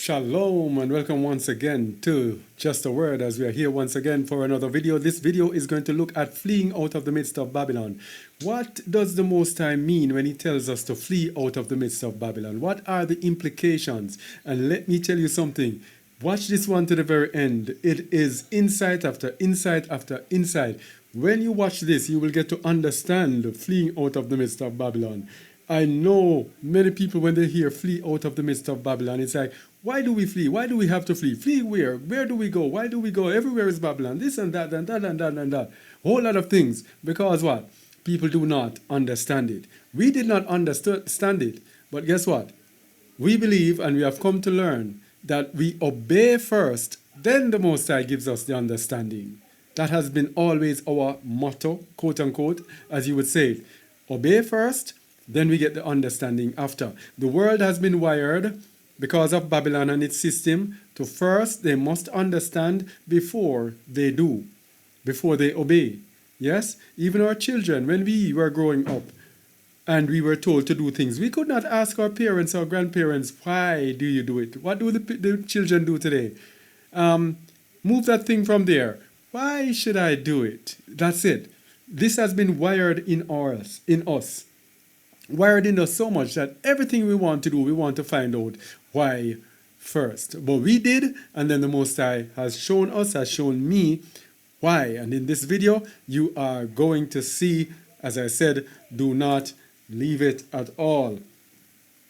Shalom and welcome once again to Just a Word as we are here once again for another video. This video is going to look at fleeing out of the midst of Babylon. What does the Most High mean when he tells us to flee out of the midst of Babylon? What are the implications? And let me tell you something. Watch this one to the very end. It is insight after insight after insight. When you watch this, you will get to understand fleeing out of the midst of Babylon. I know many people, when they hear flee out of the midst of Babylon, it's like, why do we flee? Why do we have to flee? Flee where? Where do we go? Why do we go? Everywhere is Babylon. This and that and that and that and that. Whole lot of things. Because what? People do not understand it. We did not understand it. But guess what? We believe and we have come to learn that we obey first, then the Most High gives us the understanding. That has been always our motto, quote unquote, as you would say it. Obey first, then we get the understanding after. The world has been wired because of Babylon and its system to first they must understand before they do, before they obey. Yes? Even our children, when we were growing up and we were told to do things, we could not ask our parents or grandparents, why do you do it? What do the children do today? Move that thing from there. Why should I do it? That's it. This has been wired in us. Wired in us so much that everything we want to do, we want to find out why first. But we did, and then the Most High has shown us, has shown me why. And in this video, you are going to see, as I said, do not leave it at all.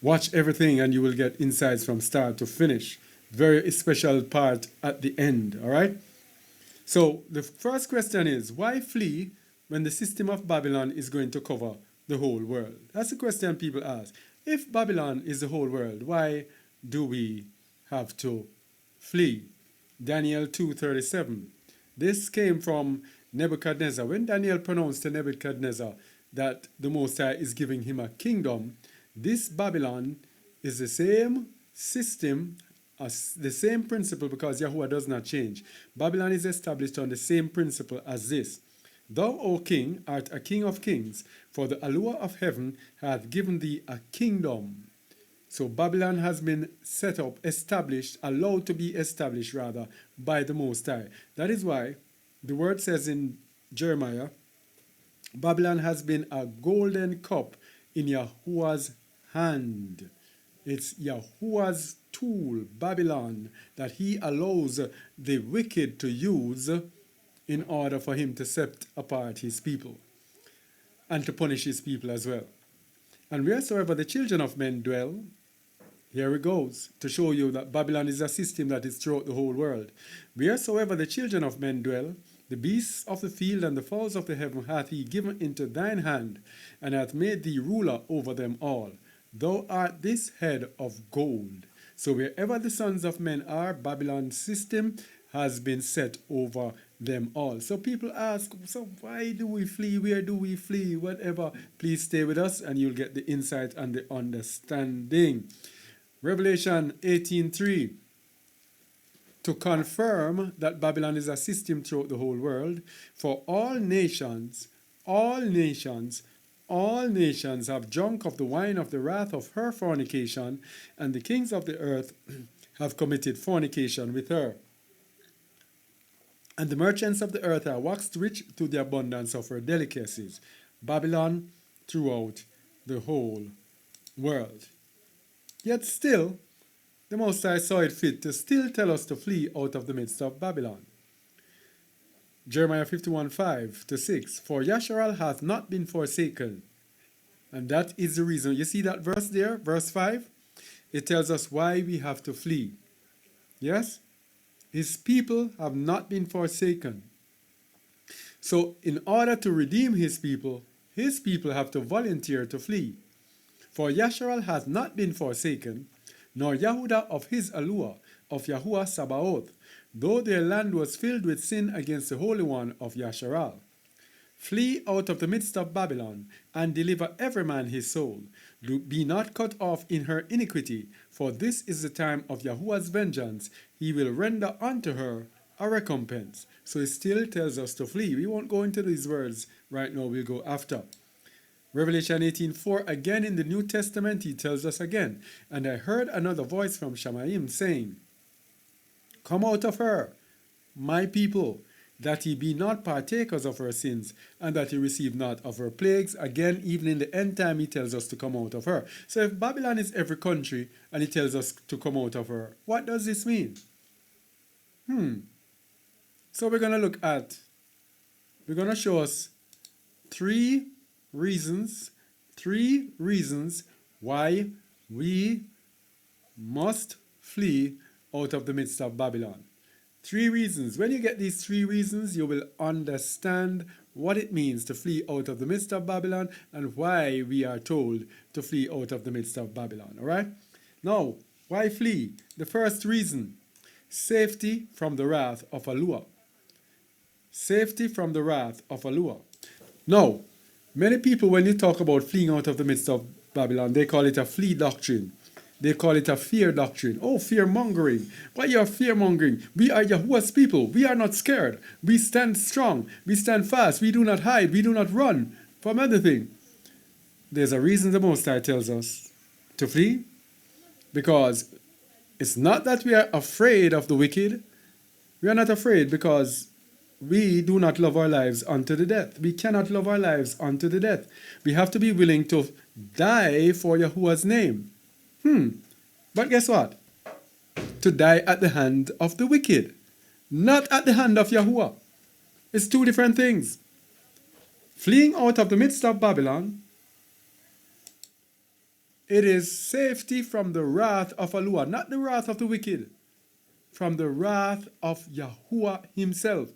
Watch everything and you will get insights from start to finish. Very special part at the end, all right? So the first question is, why flee when the system of Babylon is going to cover the whole world? That's the question people ask. If Babylon is the whole world, why do we have to flee? Daniel 2:37. This came from Nebuchadnezzar. When Daniel pronounced to Nebuchadnezzar that the Most High is giving him a kingdom, this Babylon is the same system, the same principle, because Yahuwah does not change. Babylon is established on the same principle as this. Thou, O king, art a king of kings, for the allure of heaven hath given thee a kingdom. So Babylon has been set up, established, allowed to be established rather, by the Most High. That is why the word says in Jeremiah, Babylon has been a golden cup in Yahuwah's hand. It's Yahuwah's tool, Babylon, that he allows the wicked to use in order for him to set apart his people and to punish his people as well. And wheresoever the children of men dwell, here it goes, to show you that Babylon is a system that is throughout the whole world. Wheresoever the children of men dwell, the beasts of the field and the fowls of the heaven hath he given into thine hand, and hath made thee ruler over them all. Thou art this head of gold. So wherever the sons of men are, Babylon's system has been set over them all. So people ask, so why do we flee? Where do we flee? Whatever. Please stay with us and you'll get the insight and the understanding. Revelation 18:3. To confirm that Babylon is a system throughout the whole world, for all nations have drunk of the wine of the wrath of her fornication, and the kings of the earth have committed fornication with her. And the merchants of the earth are waxed rich through the abundance of her delicacies. Babylon throughout the whole world. Yet still, the Most High saw it fit to still tell us to flee out of the midst of Babylon. Jeremiah 51:5-6. For Yasharal hath not been forsaken. And that is the reason. You see that verse there, verse 5? It tells us why we have to flee. Yes? His people have not been forsaken. So in order to redeem his people have to volunteer to flee. For Yasharal hath not been forsaken, nor Yahudah of his allure, of Yahuwah Sabaoth, though their land was filled with sin against the Holy One of Yasharal. Flee out of the midst of Babylon, and deliver every man his soul. Be not cut off in her iniquity, for this is the time of Yahuwah's vengeance. He will render unto her a recompense. So it still tells us to flee. We won't go into these words right now, we'll go after. Revelation 18:4, again in the New Testament, he tells us again, and I heard another voice from Shamayim saying, come out of her, my people, that ye be not partakers of her sins, and that ye receive not of her plagues. Again, even in the end time, he tells us to come out of her. So if Babylon is every country, and he tells us to come out of her, what does this mean? So we're going to show us three reasons why we must flee out of the midst of Babylon. 3 reasons. When you get these 3 reasons, you will understand what it means to flee out of the midst of Babylon and why we are told to flee out of the midst of Babylon. All right? Now, why flee? The first reason, safety from the wrath of Alua. Safety from the wrath of Alua. Now, many people, when you talk about fleeing out of the midst of Babylon, they call it a flee doctrine. They call it a fear doctrine. Oh, fear-mongering. Why you are fear-mongering? We are Yahuwah's people. We are not scared. We stand strong. We stand fast. We do not hide. We do not run from anything. There's a reason the Most High tells us to flee. Because it's not that we are afraid of the wicked. We are not afraid because we do not love our lives unto the death. We cannot love our lives unto the death. We have to be willing to die for Yahuwah's name. But guess what? To die at the hand of the wicked, not at the hand of Yahuwah. It's 2 different things. Fleeing out of the midst of Babylon, it is safety from the wrath of Alua, not the wrath of the wicked, from the wrath of Yahuwah himself.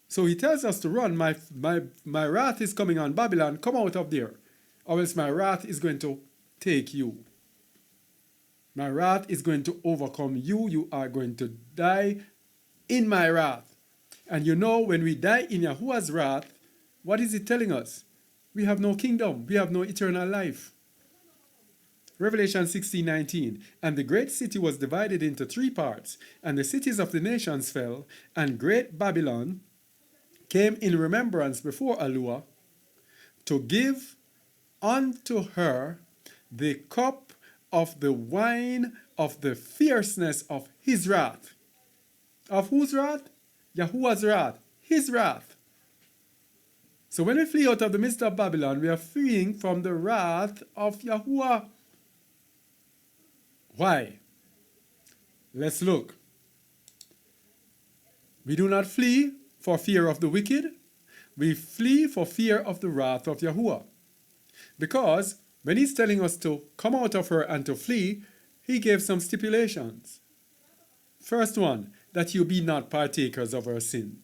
So he tells us to run. My wrath is coming on Babylon. Come out of there, or else my wrath is going to take you. My wrath is going to overcome you. You are going to die in my wrath. And you know, when we die in Yahuwah's wrath, what is it telling us? We have no kingdom. We have no eternal life. Revelation 16:19. And the great city was divided into 3 parts, and the cities of the nations fell, and great Babylon came in remembrance before Alua to give unto her the cup of the wine of the fierceness of his wrath. Of whose wrath? Yahuwah's wrath. His wrath. So when we flee out of the midst of Babylon, we are fleeing from the wrath of Yahuwah. Why? Let's look. We do not flee for fear of the wicked. We flee for fear of the wrath of Yahuwah. Because when he's telling us to come out of her and to flee, he gave some stipulations. First one, that you be not partakers of her sin.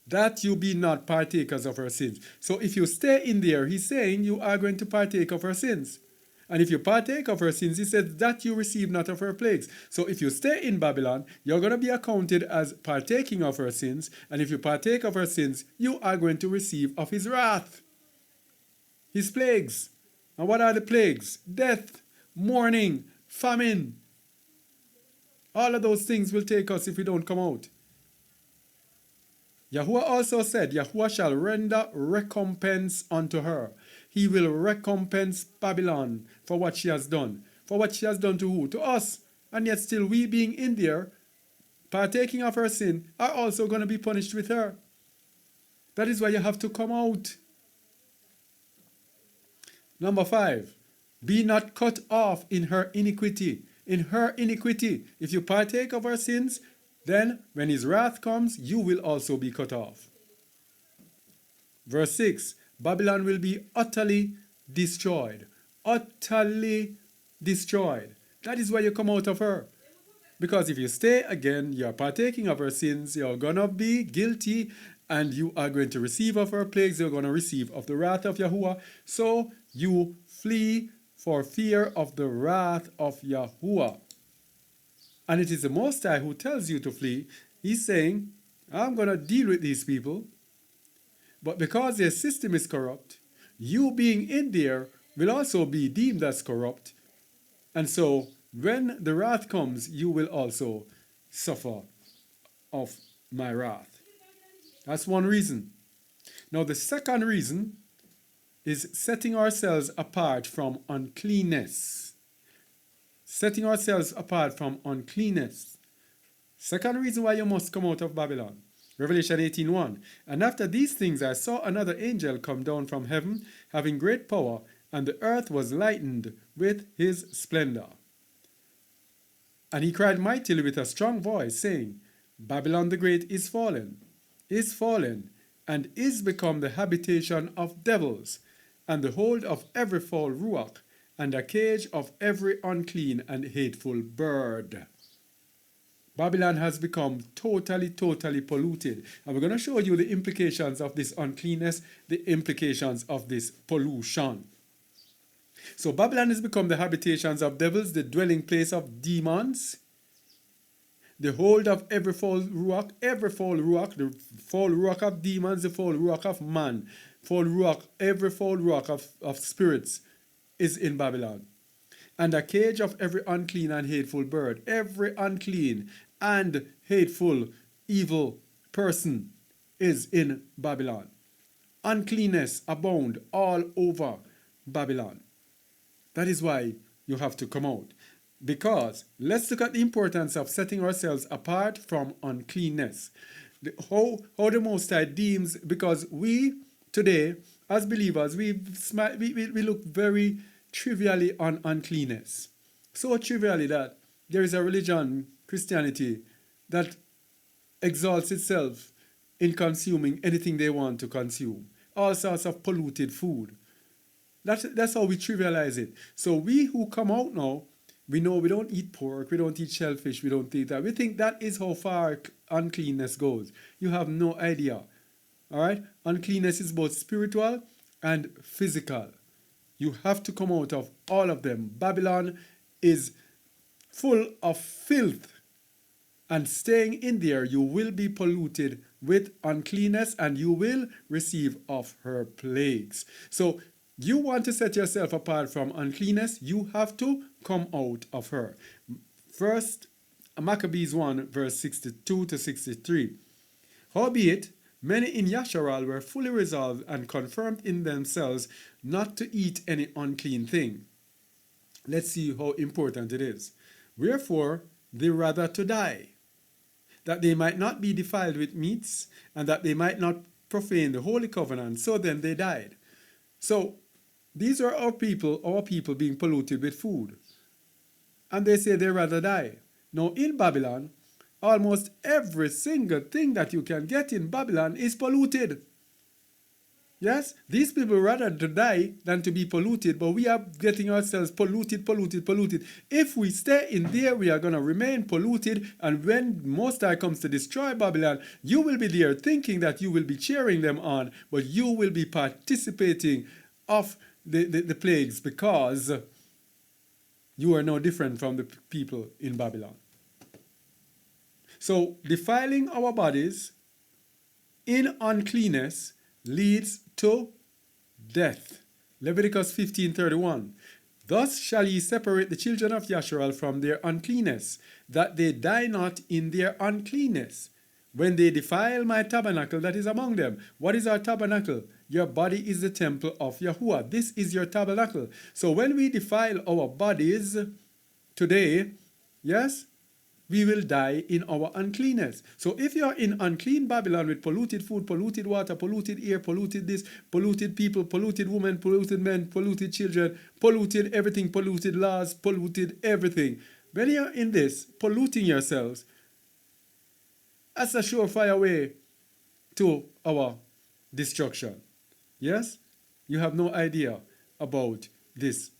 That you be not partakers of her sins. So if you stay in there, he's saying you are going to partake of her sins. And if you partake of her sins, he says that you receive not of her plagues. So if you stay in Babylon, you're going to be accounted as partaking of her sins. And if you partake of her sins, you are going to receive of his wrath, his plagues. And what are the plagues? Death, mourning, famine. All of those things will take us if we don't come out. Yahuwah also said, Yahuwah shall render recompense unto her. He will recompense Babylon for what she has done. For what she has done to who? To us. And yet still we being in there, partaking of her sin, are also going to be punished with her. That is why you have to come out. Number 5, be not cut off in her iniquity. In her iniquity. If you partake of her sins, then when his wrath comes, you will also be cut off. Verse 6, Babylon will be utterly destroyed. Utterly destroyed. That is why you come out of her. Because if you stay again, you are partaking of her sins, you're going to be guilty, and you are going to receive of her plagues, you're going to receive of the wrath of Yahuwah. So you flee for fear of the wrath of Yahuwah. And it is the Most High who tells you to flee. He's saying, I'm going to deal with these people. But because their system is corrupt, you being in there will also be deemed as corrupt. And so when the wrath comes, you will also suffer of my wrath. That's one reason. Now the second reason is setting ourselves apart from uncleanness. Setting ourselves apart from uncleanness. Second reason why you must come out of Babylon. Revelation 18:1. And after these things I saw another angel come down from heaven, having great power, and the earth was lightened with his splendor. And he cried mightily with a strong voice, saying, Babylon the Great is fallen, and is become the habitation of devils, and the hold of every foul ruach, and a cage of every unclean and hateful bird. Babylon has become totally polluted. And we're going to show you the implications of this uncleanness, the implications of this pollution. So Babylon has become the habitations of devils, the dwelling place of demons, the hold of every foul ruach, the foul ruach of demons, the foul ruach of man, every foul ruach of spirits is in Babylon. And a cage of every unclean and hateful bird. Every unclean and hateful, evil person is in Babylon. Uncleanness abound all over Babylon. That is why you have to come out. Because let's look at the importance of setting ourselves apart from uncleanness. How the Most High deems, because we today, as believers, we look very trivially on uncleanness. So trivially that there is a religion, Christianity, that exalts itself in consuming anything they want to consume. All sorts of polluted food. That's how we trivialize it. So we who come out now, we know we don't eat pork, we don't eat shellfish, we don't eat that. We think that is how far uncleanness goes. You have no idea. All right? Uncleanness is both spiritual and physical. You have to come out of all of them. Babylon is full of filth. And staying in there, you will be polluted with uncleanness and you will receive of her plagues. So you want to set yourself apart from uncleanness, you have to come out of her. First, Maccabees 1, verse 62 to 63. Howbeit, many in Yasharal were fully resolved and confirmed in themselves not to eat any unclean thing. Let's see how important it is. Wherefore, they rather to die, that they might not be defiled with meats, and that they might not profane the holy covenant. So then they died. So, these are our people being polluted with food. And they say they rather die. Now, in Babylon, almost every single thing that you can get in Babylon is polluted. Yes, these people rather to die than to be polluted, but we are getting ourselves polluted. If we stay in there, we are going to remain polluted, and when Most High comes to destroy Babylon, you will be there thinking that you will be cheering them on, but you will be participating of the plagues because you are no different from the people in Babylon. So, defiling our bodies in uncleanness leads to death. Leviticus 15:31. Thus shall ye separate the children of Yasharal from their uncleanness, that they die not in their uncleanness, when they defile my tabernacle that is among them. What is our tabernacle? Your body is the temple of Yahuwah. This is your tabernacle. So when we defile our bodies today, yes, we will die in our uncleanness. So if you are in unclean Babylon with polluted food, polluted water, polluted air, polluted this, polluted people, polluted women, polluted men, polluted children, polluted everything, polluted laws, polluted everything. When you're in this, polluting yourselves, that's a surefire way to our destruction. Yes? You have no idea about this,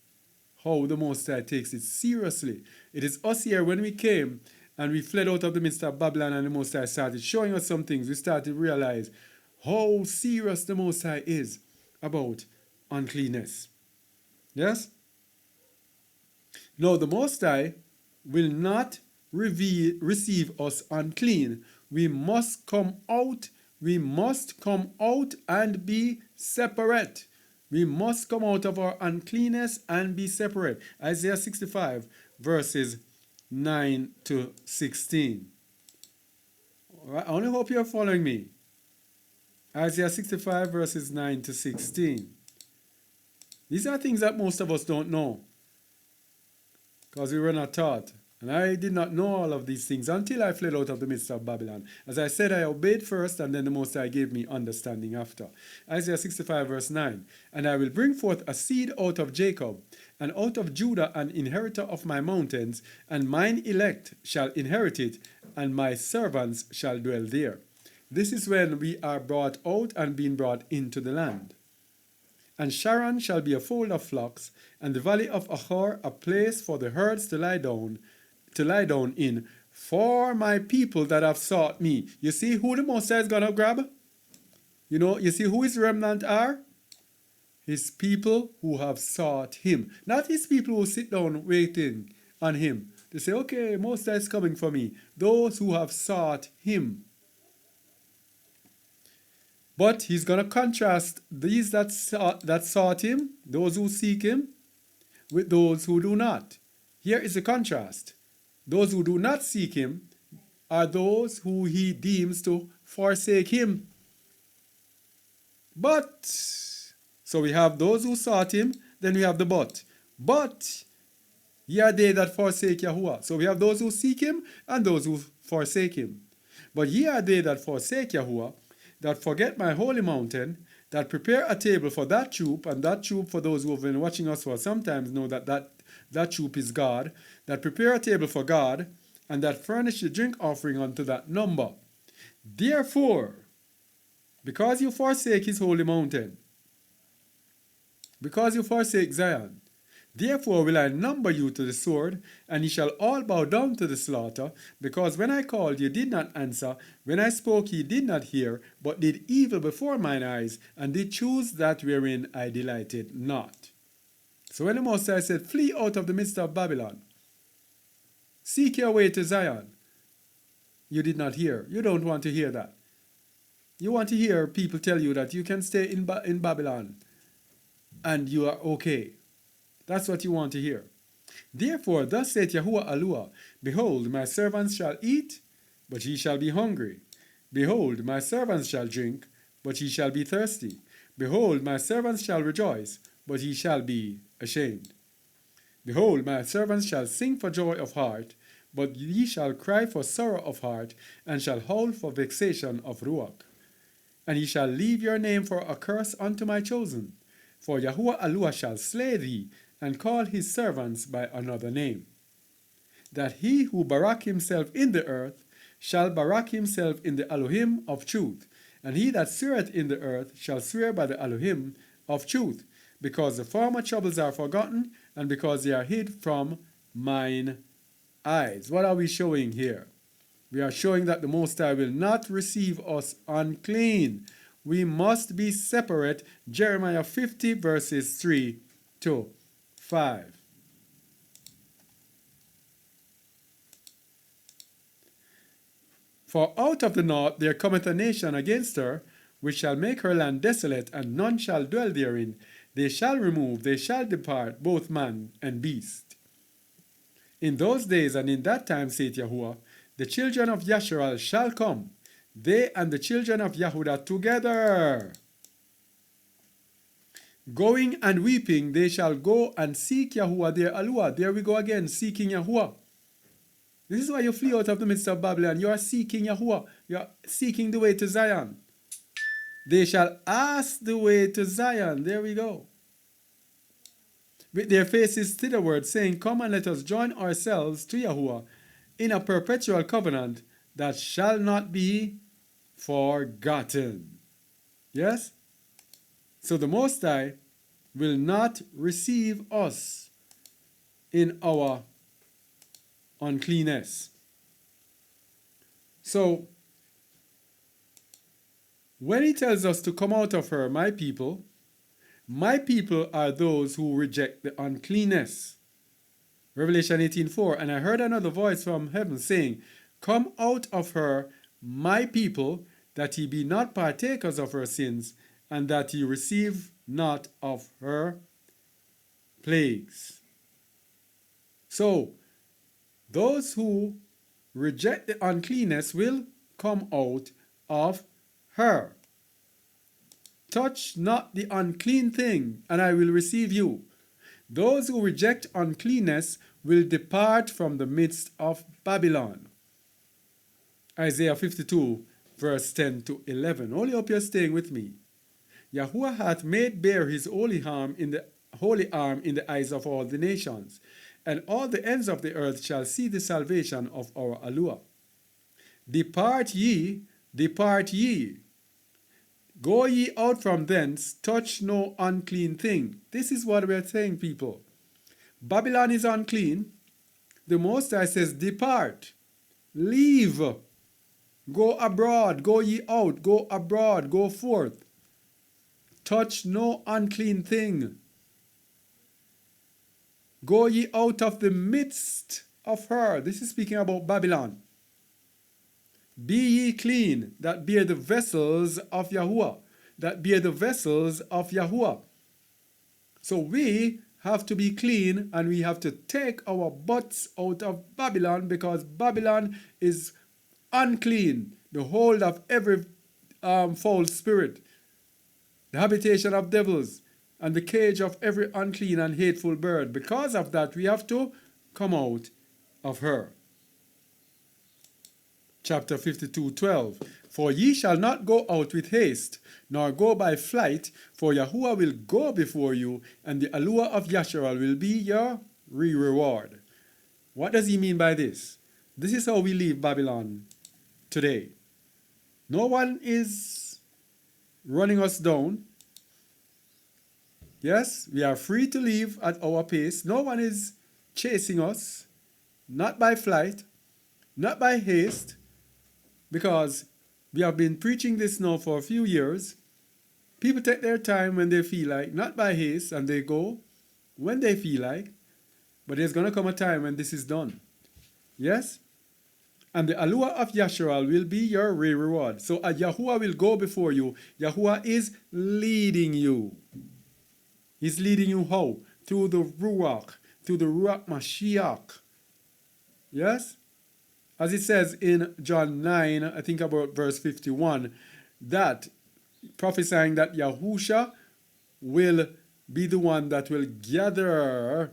how the Most High takes it seriously. It is us here when we came and we fled out of the midst of Babylon and the Most High started showing us some things. We started to realize how serious the Most High is about uncleanness. Yes? Now, the Most High will not receive us unclean. We must come out. We must come out and be separate. We must come out of our uncleanness and be separate. Isaiah 65 verses 9 to 16. I only hope you're following me. Isaiah 65 verses 9 to 16. These are things that most of us don't know because we were not taught. And I did not know all of these things until I fled out of the midst of Babylon. As I said, I obeyed first, and then the Most High gave me understanding after. Isaiah 65 verse 9. And I will bring forth a seed out of Jacob, and out of Judah an inheritor of my mountains, and mine elect shall inherit it, and my servants shall dwell there. This is when we are brought out and being brought into the land. And Sharon shall be a fold of flocks, and the valley of Achor a place for the herds to lie down in, for my people that have sought me. You see who the Most High is gonna grab? You see who his remnant are? His people who have sought him. Not his people who sit down waiting on him. They say, okay, Most High is coming for me. Those who have sought him. But he's going to contrast these that sought him, those who seek him, with those who do not. Here is the contrast. Those who do not seek him are those who he deems to forsake him. But, so we have those who sought him, then we have the but. But, ye are they that forsake Yahuwah. So we have those who seek him and those who forsake him. But ye are they that forsake Yahuwah, that forget my holy mountain, that prepare a table for that troop, and that troop, for those who have been watching us for sometimes, know that troop is God, that prepare a table for God, and that furnish the drink offering unto that number. Therefore, because you forsake his holy mountain, because you forsake Zion, therefore will I number you to the sword, and ye shall all bow down to the slaughter, because when I called ye did not answer, when I spoke ye did not hear, but did evil before mine eyes, and did choose that wherein I delighted not. So when the Most High said, flee out of the midst of Babylon, seek your way to Zion, you did not hear. You don't want to hear that. You want to hear people tell you that you can stay in Babylon and you are okay. That's what you want to hear. Therefore, thus saith Yahuwah Aluah, behold, my servants shall eat, but ye shall be hungry. Behold, my servants shall drink, but ye shall be thirsty. Behold, my servants shall rejoice, but ye shall be ashamed. Behold, my servants shall sing for joy of heart, but ye shall cry for sorrow of heart, and shall howl for vexation of ruach. And ye shall leave your name for a curse unto my chosen. For Yahuwah Aluah shall slay thee, and call his servants by another name. That he who barak himself in the earth shall barak himself in the Elohim of truth, and he that sweareth in the earth shall swear by the Elohim of truth, because the former troubles are forgotten, and because they are hid from mine eyes. What are we showing here? We are showing that the Most High will not receive us unclean. We must be separate. Jeremiah 50 verses 3 to 5. For out of the north there cometh a nation against her, which shall make her land desolate, and none shall dwell therein. They shall remove, they shall depart, both man and beast. In those days and in that time, saith Yahuwah, the children of Yasharal shall come, they and the children of Yahudah together. Going and weeping, they shall go and seek Yahuwah their Aluah. There we go again, seeking Yahuwah. This is why you flee out of the midst of Babylon. You are seeking Yahuwah. You are seeking the way to Zion. They shall ask the way to Zion. There we go. With their faces thitherward, saying, come and let us join ourselves to Yahuwah in a perpetual covenant that shall not be forgotten. Yes? So the Most High will not receive us in our uncleanness. So, when he tells us to come out of her, my people are those who reject the uncleanness. Revelation 18:4, and I heard another voice from heaven saying, come out of her, my people, that ye be not partakers of her sins, and that ye receive not of her plagues. So, those who reject the uncleanness will come out of her. touch not the unclean thing, and I will receive you. Those who reject uncleanness will depart from the midst of Babylon. Isaiah 52, verse 10 to 11. Only hope you're staying with me. Yahuwah hath made bare his holy arm in the eyes of all the nations, and all the ends of the earth shall see the salvation of our Alua. Depart ye, depart ye. Go ye out from thence, touch no unclean thing. This is what we're saying, people. Babylon is unclean. The Most High says, depart, leave, go abroad, go ye out, go abroad, go forth. Touch no unclean thing. Go ye out of the midst of her. This is speaking about Babylon. Be ye clean, that bear the vessels of Yahuwah. That bear the vessels of Yahuwah. So we have to be clean, and we have to take our butts out of Babylon, because Babylon is unclean. The hold of every foul spirit, the habitation of devils, and the cage of every unclean and hateful bird. Because of that, we have to come out of her. Chapter 52:12. For ye shall not go out with haste, nor go by flight, for Yahuwah will go before you, and the Alua of Yasharal will be your reward. What does he mean by this? This is how we leave Babylon today. No one is running us down. Yes, we are free to leave at our pace. No one is chasing us, not by flight, not by haste, because we have been preaching this now for a few years. People take their time when they feel like, not by haste, and they go when they feel like. But there's going to come a time when this is done. Yes? And the Alua of Yasharal will be your reward. So Yahuwah will go before you. Yahuwah is leading you. He's leading you how? Through the Ruach Mashiach. Yes? As it says in John 9, I think about verse 51, that prophesying that Yahusha will be the one that will gather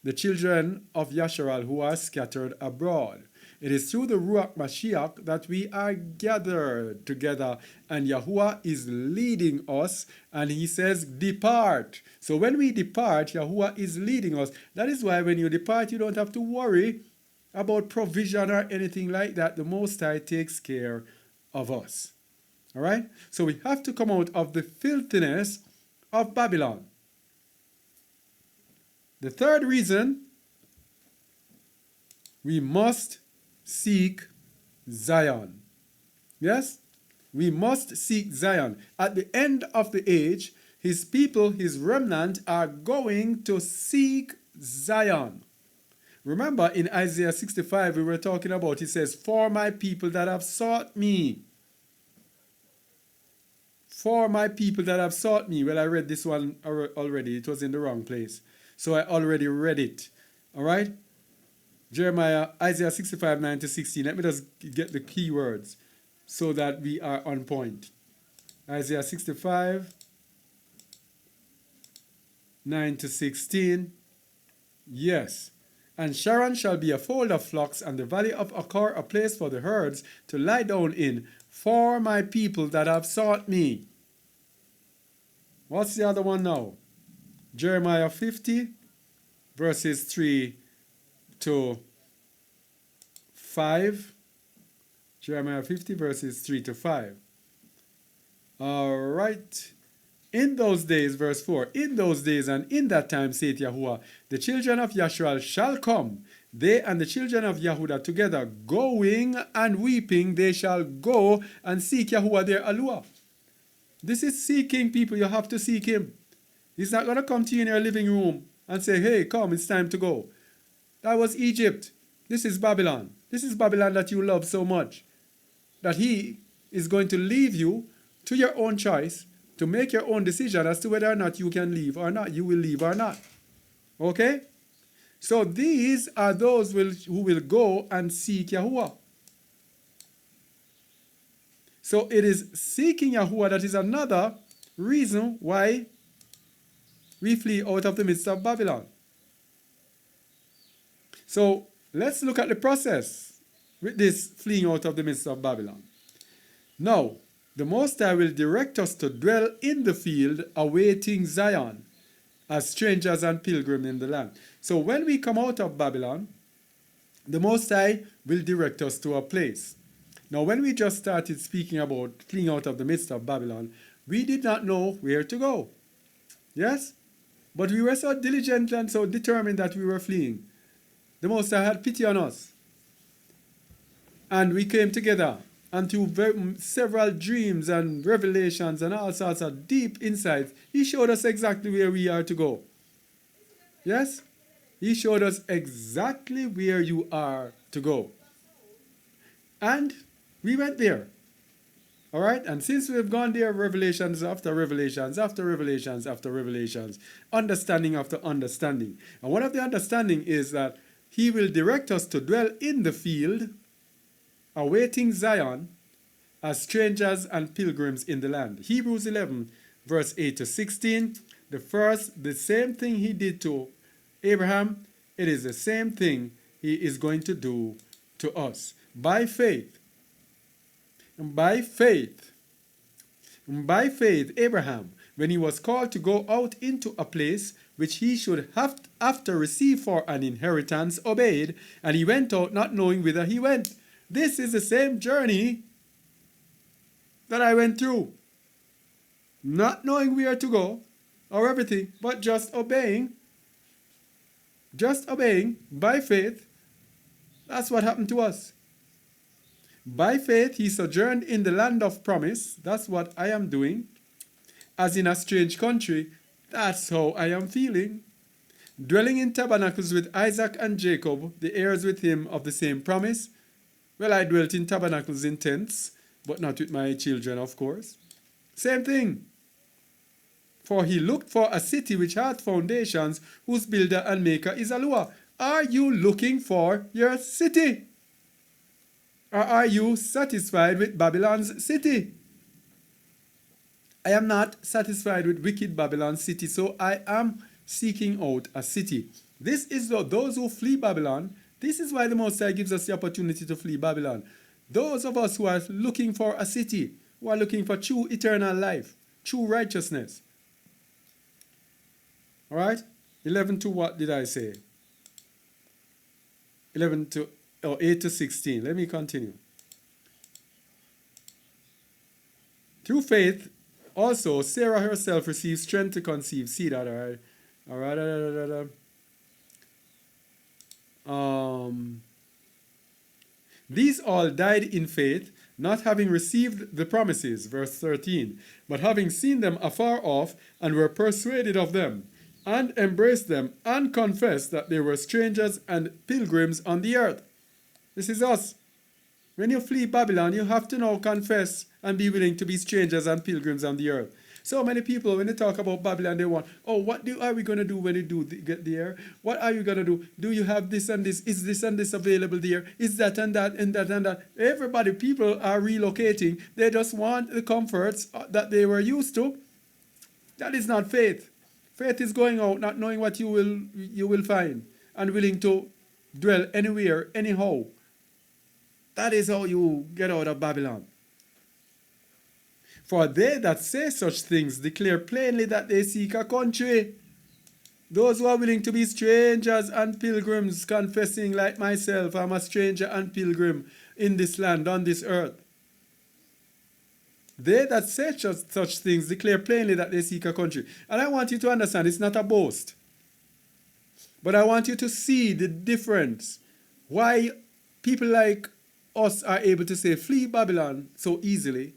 the children of Yasharal who are scattered abroad. It is through the Ruach Mashiach that we are gathered together, and Yahuwah is leading us, and he says, depart. So when we depart, Yahuwah is leading us. That is why when you depart, you don't have to worry about provision or anything like that. The Most High takes care of us. All right? So we have to come out of the filthiness of Babylon. The third reason, we must seek Zion. Yes? We must seek Zion. At the end of the age, his people, his remnant, are going to seek Zion. Remember in Isaiah 65 we were talking about, it says, for my people that have sought me. For my people that have sought me. Well, I read this one already. It was in the wrong place. So I already read it. All right? Isaiah 65, 9 to 16. Let me just get the key words so that we are on point. Isaiah 65, 9 to 16. Yes. And Sharon shall be a fold of flocks, and the valley of Achor a place for the herds to lie down in, for my people that have sought me. What's the other one now? Jeremiah 50, verses 3 to 5. Jeremiah 50, verses 3 to 5. All right. In those days, verse 4, in those days and in that time, saith Yahuwah, the children of Yasharal shall come, they and the children of Yehudah together, going and weeping, they shall go and seek Yahuwah their Alua. This is seeking, people. You have to seek him. He's not going to come to you in your living room and say, hey, come, it's time to go. That was Egypt. This is Babylon. This is Babylon that you love so much, that he is going to leave you to your own choice, to make your own decision as to whether or not you can leave or not, you will leave or not. Okay? So these are those who will go and seek Yahuwah. So it is seeking Yahuwah that is another reason why we flee out of the midst of Babylon. So let's look at the process with this fleeing out of the midst of Babylon. Now, the Most High will direct us to dwell in the field, awaiting Zion, as strangers and pilgrims in the land. So when we come out of Babylon, the Most High will direct us to a place. Now, when we just started speaking about fleeing out of the midst of Babylon, we did not know where to go. Yes? But we were so diligent and so determined that we were fleeing. The Most High had pity on us. And we came together, and through several dreams and revelations and all sorts of deep insights, He showed us exactly where we are to go. Yes? He showed us exactly where you are to go. And we went there. All right? And since we've gone there, revelations after revelations, after revelations, after revelations, understanding after understanding. And one of the understanding is that He will direct us to dwell in the field, awaiting Zion, as strangers and pilgrims in the land. Hebrews 11, verse 8 to 16. The same thing He did to Abraham, it is the same thing He is going to do to us. By faith, Abraham, when he was called to go out into a place which he should have after receive for an inheritance, obeyed, and he went out not knowing whither he went. This is the same journey that I went through. Not knowing where to go or everything, but just obeying. Just obeying by faith. That's what happened to us. By faith, he sojourned in the land of promise. That's what I am doing. As in a strange country, that's how I am feeling. Dwelling in tabernacles with Isaac and Jacob, the heirs with him of the same promise. Well, I dwelt in tabernacles in tents, but not with my children, of course. Same thing. For he looked for a city which hath foundations, whose builder and maker is Allah. Are you looking for your city? Or are you satisfied with Babylon's city? I am not satisfied with wicked Babylon's city, so I am seeking out a city. This is those who flee Babylon. This is why the Most High gives us the opportunity to flee Babylon. Those of us who are looking for a city, who are looking for true eternal life, true righteousness. All right? 11 to what did I say? 8 to 16. Let me continue. Through faith, also, Sarah herself received strength to conceive. See that, all right? These all died in faith, not having received the promises, verse 13, but having seen them afar off, and were persuaded of them, and embraced them, and confessed that they were strangers and pilgrims on the earth. This is us. When you flee Babylon, you have to now confess and be willing to be strangers and pilgrims on the earth. So many people, when they talk about Babylon, they want, what are we going to do when we get there? What are you going to do? Do you have this and this? Is this and this available there? Is that and that and that and that? Everybody, people are relocating. They just want the comforts that they were used to. That is not faith. Faith is going out, not knowing what you will find, and willing to dwell anywhere, anyhow. That is how you get out of Babylon. For they that say such things declare plainly that they seek a country. Those who are willing to be strangers and pilgrims, confessing like myself, I'm a stranger and pilgrim in this land, on this earth. They that say such things declare plainly that they seek a country. And I want you to understand, it's not a boast. But I want you to see the difference. Why people like us are able to say, flee Babylon so easily,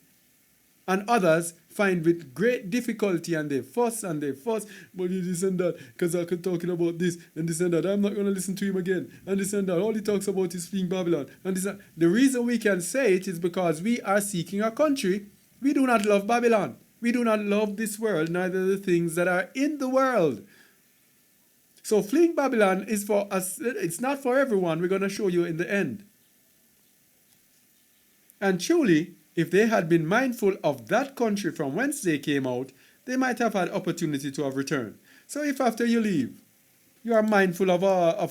and others find with great difficulty, and they fuss, but this and that, because I keep talking about this and this and that. I'm not going to listen to him again, and this and that. All he talks about is fleeing Babylon. And this. The reason we can say it is because we are seeking a country. We do not love Babylon. We do not love this world, neither the things that are in the world. So fleeing Babylon is for us. It's not for everyone. We're going to show you in the end. And truly, if they had been mindful of that country from whence they came out, they might have had opportunity to have returned. So if after you leave, you are mindful of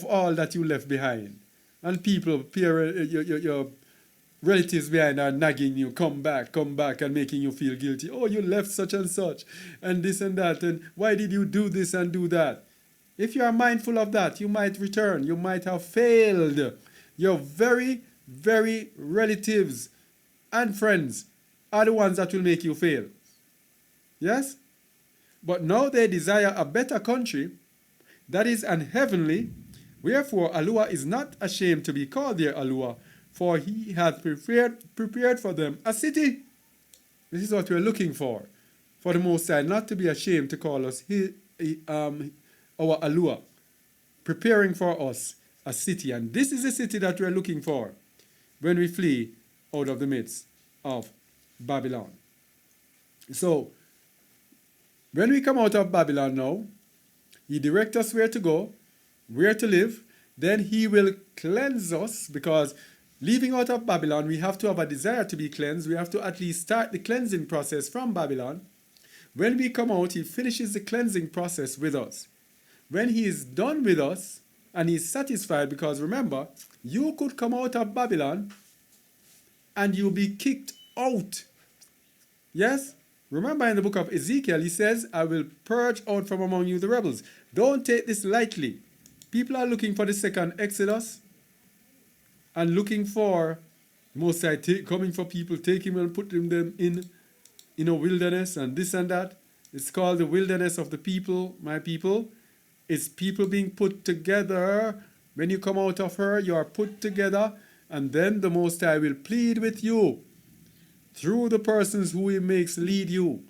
all that you left behind, and people, your relatives behind are nagging you, come back, and making you feel guilty. Oh, you left such and such, and this and that, and why did you do this and do that? If you are mindful of that, you might return. You might have failed. Your very, very relatives and friends are the ones that will make you fail. Yes? But now they desire a better country, that is an heavenly. Wherefore Alua is not ashamed to be called their Alua, for he hath prepared for them a city. This is what we're looking for the Most High, not to be ashamed to call us our Alua, preparing for us a city. And this is the city that we're looking for when we flee out of the midst of Babylon. So, when we come out of Babylon now, he directs us where to go, where to live. Then he will cleanse us, because leaving out of Babylon, we have to have a desire to be cleansed. We have to at least start the cleansing process from Babylon. When we come out, he finishes the cleansing process with us. When he is done with us and he's satisfied, because remember, you could come out of Babylon and you'll be kicked out. Yes? Remember in the book of Ezekiel, he says, I will purge out from among you the rebels. Don't take this lightly. People are looking for the second Exodus and looking for Most High coming for people, taking them and putting them in a wilderness and this and that. It's called the wilderness of the people, my people. It's people being put together. When you come out of her, you are put together, and then the Most High will plead with you through the persons who he makes lead you.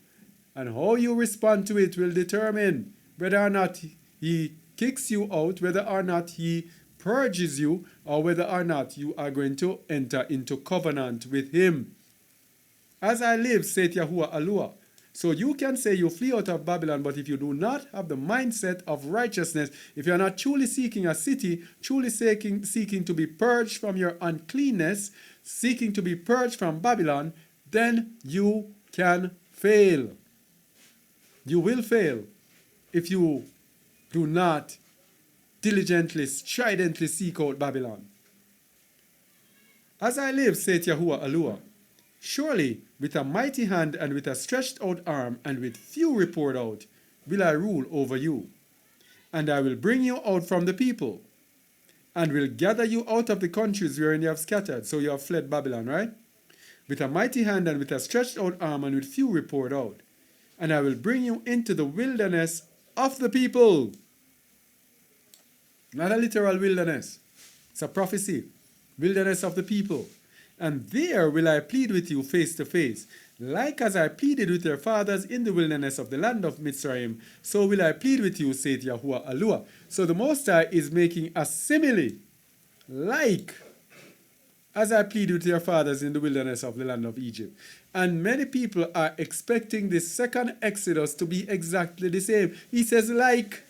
And how you respond to it will determine whether or not he kicks you out, whether or not he purges you, or whether or not you are going to enter into covenant with him. As I live, saith Yahuwah Alua. So you can say you flee out of Babylon, but if you do not have the mindset of righteousness, if you are not truly seeking a city, truly seeking to be purged from your uncleanness, seeking to be purged from Babylon, then you can fail. You will fail if you do not diligently, stridently seek out Babylon. As I live, saith Yahuwah Alua, surely with a mighty hand and with a stretched out arm and with few report out will I rule over you. And I will bring you out from the people and will gather you out of the countries wherein you have scattered. So you have fled Babylon, right? With a mighty hand and with a stretched out arm and with few report out. And I will bring you into the wilderness of the people. Not a literal wilderness. It's a prophecy. Wilderness of the people. And there will I plead with you face to face. Like as I pleaded with your fathers in the wilderness of the land of Mitzrayim, so will I plead with you, saith Yahuwah Alua. So the Most High is making a simile. Like as I pleaded with your fathers in the wilderness of the land of Egypt. And many people are expecting this second Exodus to be exactly the same. He says like.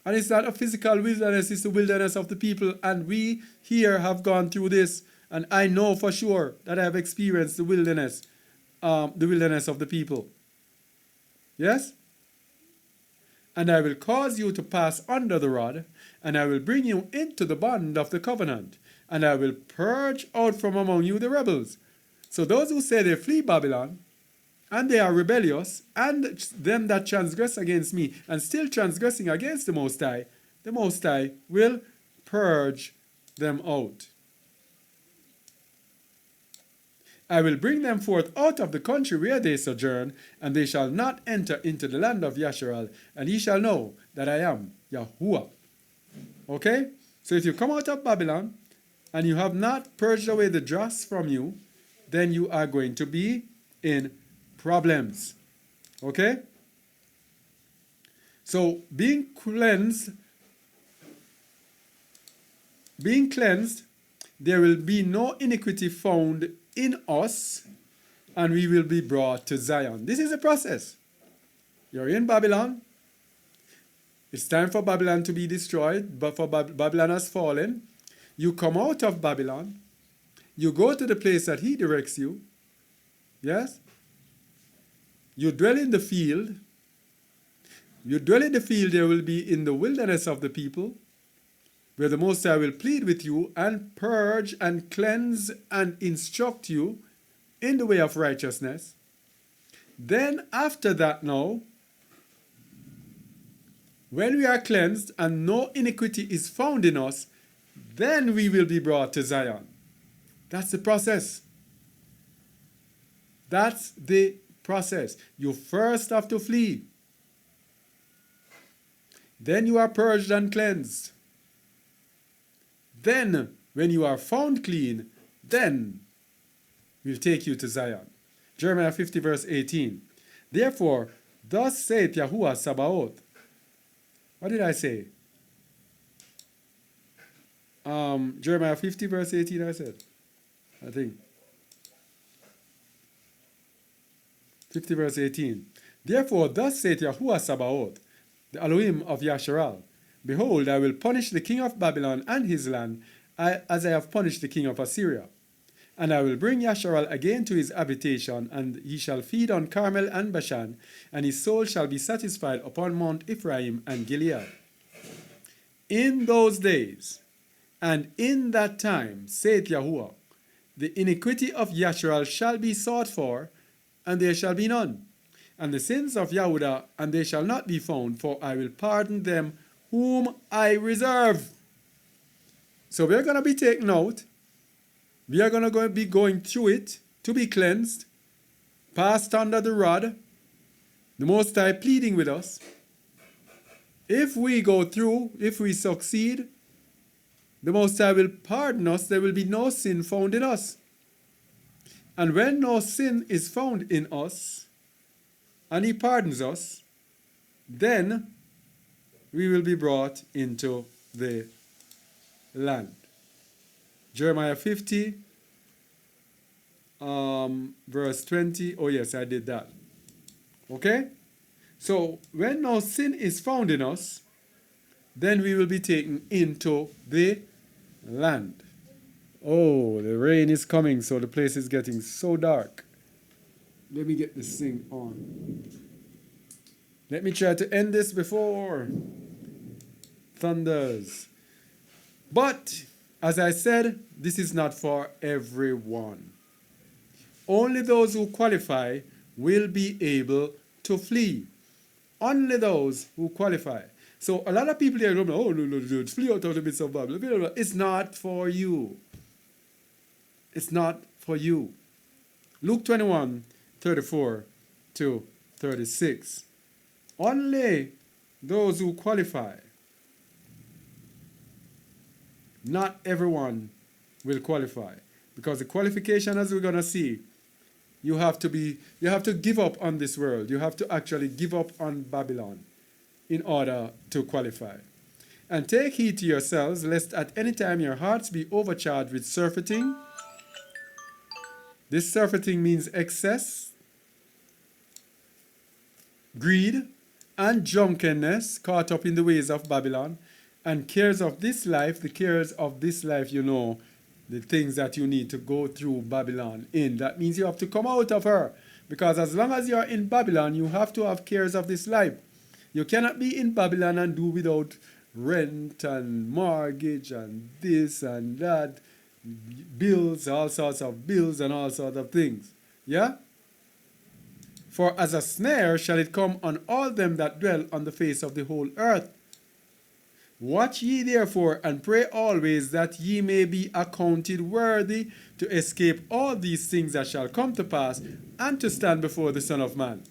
And it's not a physical wilderness, it's the wilderness of the people. And we here have gone through this. And I know for sure that I have experienced the wilderness of the people. Yes? And I will cause you to pass under the rod, and I will bring you into the bond of the covenant, and I will purge out from among you the rebels. So those who say they flee Babylon, and they are rebellious, and them that transgress against me, and still transgressing against the Most High will purge them out. I will bring them forth out of the country where they sojourn, and they shall not enter into the land of Yasharal, and ye shall know that I am Yahuwah. Okay? So if you come out of Babylon, and you have not purged away the dross from you, then you are going to be in problems. Okay? So being cleansed, there will be no iniquity found in us, and we will be brought to Zion. This is a process. You're in Babylon. It's time for Babylon to be destroyed, but for Babylon has fallen. You come out of Babylon. You go to the place that he directs you. Yes? You dwell in the field. You dwell in the field, there will be in the wilderness of the people, where the Most High will plead with you and purge and cleanse and instruct you in the way of righteousness. Then after that now, when we are cleansed and no iniquity is found in us, then we will be brought to Zion. That's the process. That's the process. You first have to flee. Then you are purged and cleansed. Then, when you are found clean, then we'll take you to Zion. Jeremiah 50 verse 18. Therefore, thus saith Yahuwah Sabaoth. What did I say? Jeremiah 50 verse 18 I said. I think. 50 verse 18. Therefore, thus saith Yahuwah Sabaoth, the Elohim of Yasharal, behold, I will punish the king of Babylon and his land, as I have punished the king of Assyria. And I will bring Yasharal again to his habitation, and he shall feed on Carmel and Bashan, and his soul shall be satisfied upon Mount Ephraim and Gilead. In those days, and in that time, saith Yahuwah, the iniquity of Yasharal shall be sought for, and there shall be none. And the sins of Yehudah, and they shall not be found, for I will pardon them whom I reserve. So we're going to be taken out. We are going to be going through it to be cleansed, passed under the rod, the Most High pleading with us. If we go through, if we succeed, the Most High will pardon us. There will be no sin found in us. And when no sin is found in us, and he pardons us, then we will be brought into the land. Jeremiah 50, verse 20. Oh yes, I did that. Okay? So, when no sin is found in us, then we will be taken into the land. Oh, the rain is coming, so the place is getting so dark. Let me get this thing on. Let me try to end this before thunders. But, as I said, this is not for everyone. Only those who qualify will be able to flee. Only those who qualify. So a lot of people here go, oh, no, flee out of the midst of Babylon. It's not for you. It's not for you. Luke 21, 34 to 36. Only those who qualify. Not everyone will qualify. Because the qualification, as we're going to see, you have to give up on this world. You have to actually give up on Babylon in order to qualify. And take heed to yourselves, lest at any time your hearts be overcharged with surfeiting. This surfeiting means excess, greed, and drunkenness, caught up in the ways of Babylon, and cares of this life. The cares of this life, you know, the things that you need to go through Babylon in. That means you have to come out of her. Because as long as you're in Babylon, you have to have cares of this life. You cannot be in Babylon and do without rent and mortgage and this and that, bills, all sorts of bills and all sorts of things. Yeah? For as a snare shall it come on all them that dwell on the face of the whole earth. Watch ye therefore, and pray always, that ye may be accounted worthy to escape all these things that shall come to pass, and to stand before the Son of Man.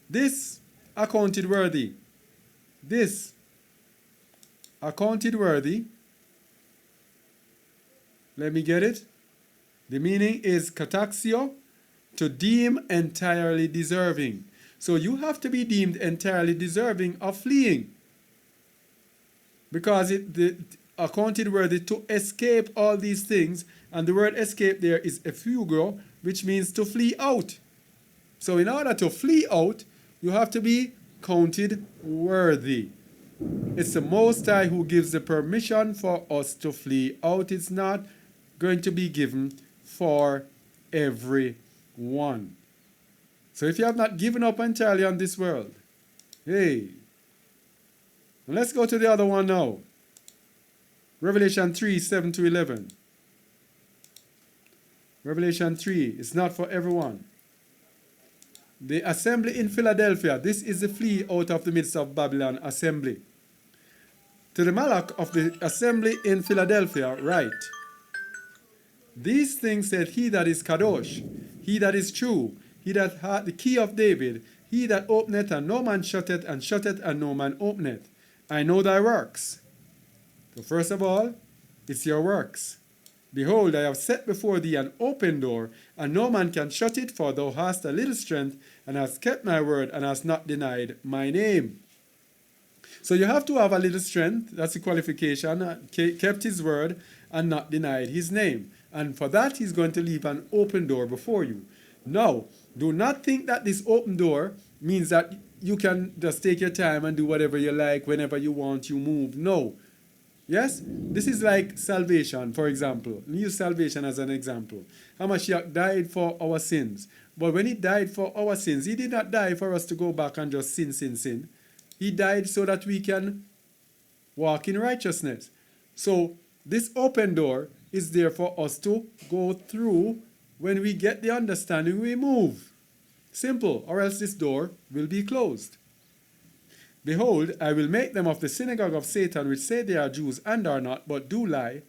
This accounted worthy. This accounted worthy. Let me get it. The meaning is kataxio, to deem entirely deserving. So you have to be deemed entirely deserving of fleeing. Because the accounted worthy to escape all these things, and the word escape there is efugro, which means to flee out. So in order to flee out, you have to be counted worthy. It's the Most High who gives the permission for us to flee out. It's not going to be given for everyone. So if you have not given up entirely on this world, hey, and let's go to the other one now. Revelation 3, 7 to 11. Revelation 3, it's not for everyone. The assembly in Philadelphia, this is the flee out of the midst of Babylon assembly. To the Malach of the assembly in Philadelphia, write, these things said he that is Kadosh, he that is true, he that hath the key of David, he that openeth and no man shutteth, and shutteth and no man openeth. I know thy works. So first of all, it's your works. Behold, I have set before thee an open door, and no man can shut it, for thou hast a little strength, and hast kept my word, and hast not denied my name. So you have to have a little strength, that's the qualification, kept his word, and not denied his name. And for that, he's going to leave an open door before you. Now, do not think that this open door means that you can just take your time and do whatever you like, whenever you want, you move. No. Yes? This is like salvation, for example. Use salvation as an example. Hamashiach died for our sins. But when he died for our sins, he did not die for us to go back and just sin. He died so that we can walk in righteousness. So this open door is there for us to go through. When we get the understanding, we move. Simple, or else this door will be closed. Behold, I will make them of the synagogue of Satan, which say they are Jews and are not, but do lie.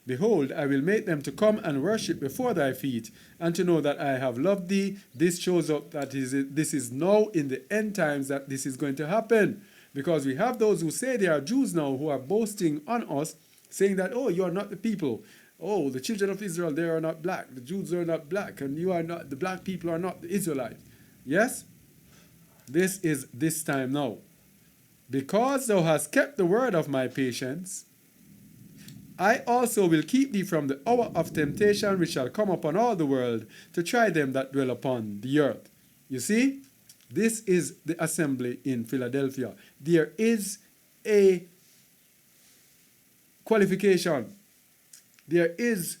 Behold, I will make them to come and worship before thy feet, and to know that I have loved thee. This shows up that this is now in the end times that this is going to happen. Because we have those who say they are Jews now, who are boasting on us, saying that, oh, you are not the people. Oh, the children of Israel, they are not black. The Jews are not black, and you are not, the black people are not the Israelites. Yes? This is this time now. Because thou hast kept the word of my patience, I also will keep thee from the hour of temptation which shall come upon all the world to try them that dwell upon the earth. You see, this is the assembly in Philadelphia. There is a qualification. There is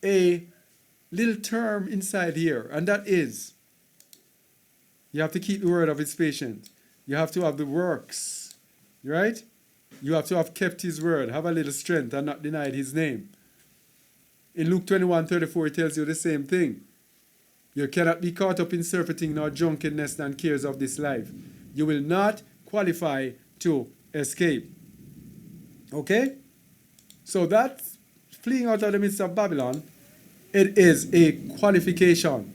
a little term inside here, and that is, you have to keep the word of his patience. You have to have the works, right? You have to have kept his word, have a little strength, and not denied his name. In Luke 21:34, it tells you the same thing. You cannot be caught up in surfeiting nor drunkenness and cares of this life. You will not qualify to escape. Okay? So that's fleeing out of the midst of Babylon. It is a qualification.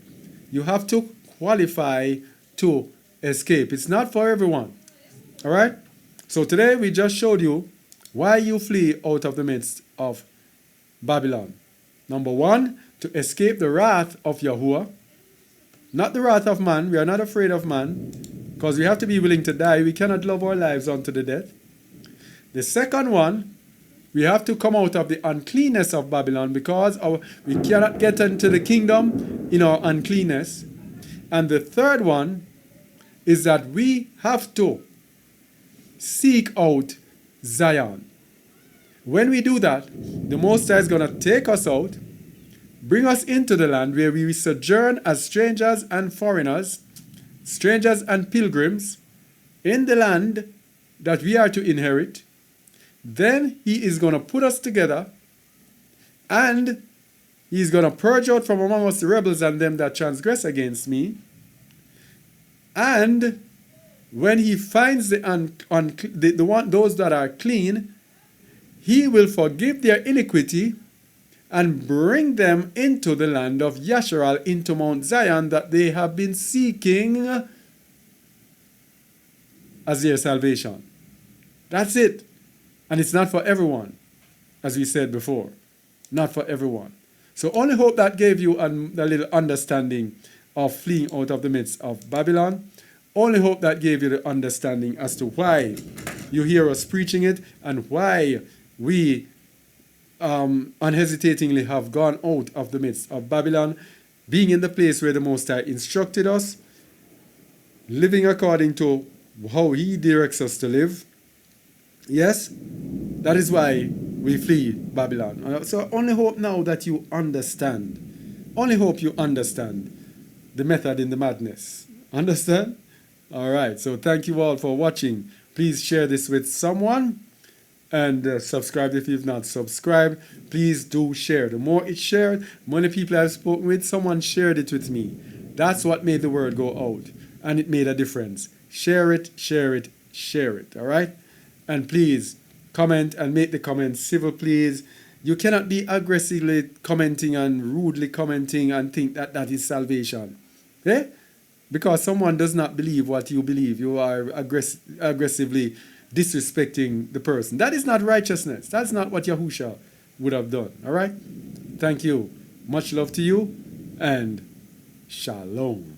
You have to qualify to escape. It's not for everyone. All right? So today we just showed you why you flee out of the midst of Babylon. Number one, to escape the wrath of Yahuwah. Not the wrath of man. We are not afraid of man, because we have to be willing to die. We cannot love our lives unto the death. The second one, we have to come out of the uncleanness of Babylon, because we cannot get into the kingdom in our uncleanness. And the third one is that we have to seek out Zion. When we do that, the Most High is going to take us out, bring us into the land where we sojourn as strangers and foreigners, strangers and pilgrims, in the land that we are to inherit. Then he is going to put us together, and he is going to purge out from among us the rebels and them that transgress against me. And when he finds those that are clean, he will forgive their iniquity and bring them into the land of Yasharal, into Mount Zion, that they have been seeking as their salvation. That's it. And it's not for everyone, as we said before. Not for everyone. So only hope that gave you a little understanding of fleeing out of the midst of Babylon. Only hope that gave you the understanding as to why you hear us preaching it, and why we unhesitatingly have gone out of the midst of Babylon, being in the place where the Most High instructed us, living according to how he directs us to live. Yes, that is why we flee Babylon. So only hope now that you understand. Only hope you understand the method in the madness. Understand? All right. So thank you all for watching. Please share this with someone and subscribe if you've not subscribed. Please do share. The more it's shared, many people I've spoken with, someone shared it with me. That's what made the word go out, and it made a difference. Share it, share it, share it. All right? And please comment and make the comments civil, please. You cannot be aggressively commenting and rudely commenting and think that that is salvation. Eh? Because someone does not believe what you believe, you are aggressively disrespecting the person. That is not righteousness. That's not what Yahusha would have done. All right? Thank you. Much love to you, and shalom.